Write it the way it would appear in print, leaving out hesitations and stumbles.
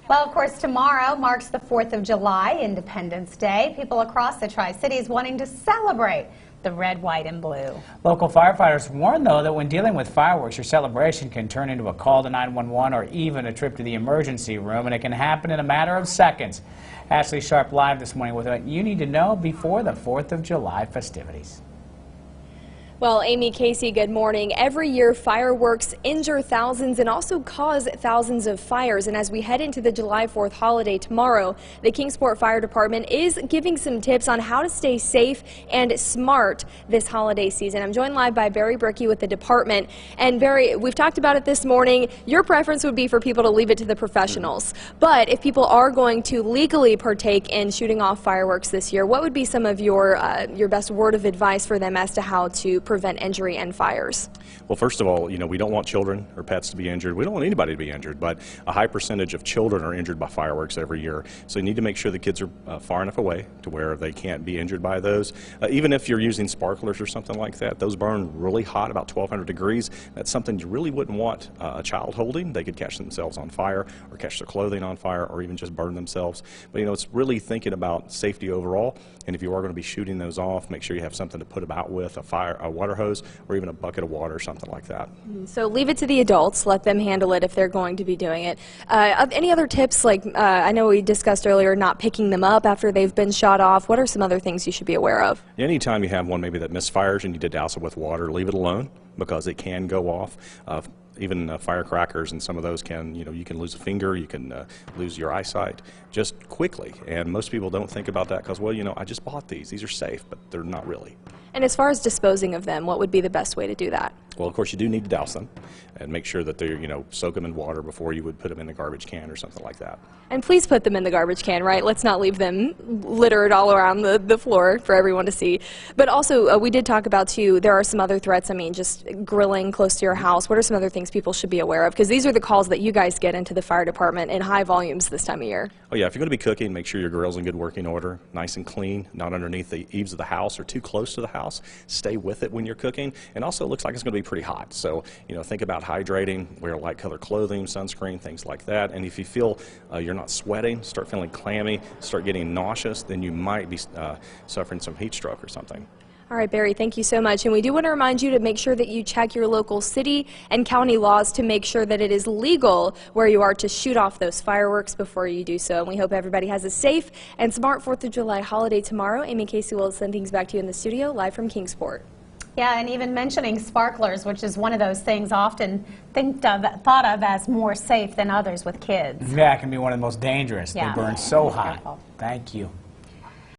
Well, of course, tomorrow marks the 4th of July, Independence Day. People across the Tri-Cities wanting to celebrate the red, white, and blue. Local firefighters warn, though, that when dealing with fireworks, your celebration can turn into a call to 911 or even a trip to the emergency room, and it can happen in a matter of seconds. Ashley Sharp live this morning with what you need to know before the 4th of July festivities. Well, Amy, Casey, good morning. Every year, fireworks injure thousands and also cause thousands of fires. And as we head into the July 4th holiday tomorrow, the Kingsport Fire Department is giving some tips on how to stay safe and smart this holiday season. I'm joined live by Barry Brickey with the department. And Barry, we've talked about it this morning. Your preference would be for people to leave it to the professionals. But if people are going to legally partake in shooting off fireworks this year, what would be some of your best word of advice for them as to how to prevent injury and fires? Well, first of all, we don't want children or pets to be injured. We don't want anybody to be injured, but a high percentage of children are injured by fireworks every year. So you need to make sure the kids are far enough away to where they can't be injured by those. Even if you're using sparklers or something like that, those burn really hot, about 1,200 degrees. That's something you really wouldn't want a child holding. They could catch themselves on fire or catch their clothing on fire or even just burn themselves. But it's really thinking about safety overall. And if you are going to be shooting those off, make sure you have something to put about with, a water hose or even a bucket of water or something like that. So leave it to the adults, let them handle it if they're going to be doing it. Any other tips, like I know we discussed earlier not picking them up after they've been shot off. What are some other things you should be aware of? Anytime you have one maybe that misfires, you need to douse it with water. Leave it alone because it can go off. Even firecrackers and some of those can, you can lose a finger, you can lose your eyesight just quickly. And most people don't think about that because, well, I just bought these. These are safe, but they're not really. And as far as disposing of them, what would be the best way to do that? Well, of course, you do need to douse them and make sure that they're, soak them in water before you would put them in the garbage can or something like that. And please put them in the garbage can, right? Let's not leave them littered all around the floor for everyone to see. But also, we did talk about, too, there are some other threats. I mean, just grilling close to your house. What are some other things people should be aware of? Because these are the calls that you guys get into the fire department in high volumes this time of year. Oh, yeah. If you're going to be cooking, make sure your grill's in good working order, nice and clean, not underneath the eaves of the house or too close to the house. Stay with it when you're cooking. And also, it looks like it's going to be pretty hot. So, think about hydrating, wear light colored clothing, sunscreen, things like that. And if you feel you're not sweating, start feeling clammy, start getting nauseous, then you might be suffering some heat stroke or something. All right, Barry, thank you so much. And we do want to remind you to make sure that you check your local city and county laws to make sure that it is legal where you are to shoot off those fireworks before you do so. And we hope everybody has a safe and smart 4th of July holiday tomorrow. Amy, Casey will send things back to you in the studio, live from Kingsport. Yeah, and even mentioning sparklers, which is one of those things often thought of as more safe than others with kids. Yeah, it can be one of the most dangerous. Yeah. They burn so hot. Careful. Thank you.